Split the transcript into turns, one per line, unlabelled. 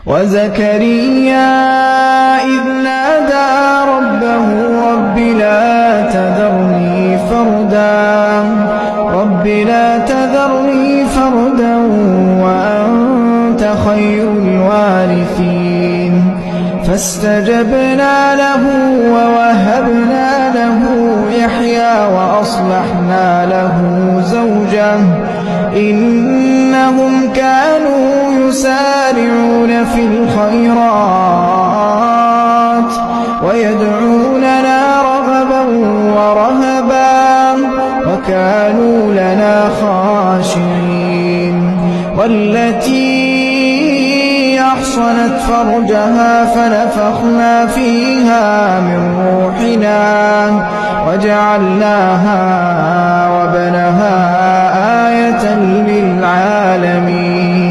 وزكريا إذ نادى ربه رب لا تذرني فردا وأنت خير الوارثين فاستجبنا له ووهبنا له يحيى وأصلحنا له زوجه إنهم كانوا يسارعون في الخيرات ويدعوننا رغبا ورهبا وكانوا لنا خاشعين والتي أحصنت فرجها فنفخنا فيها من روحنا وجعلناها وابنها آية للعالمين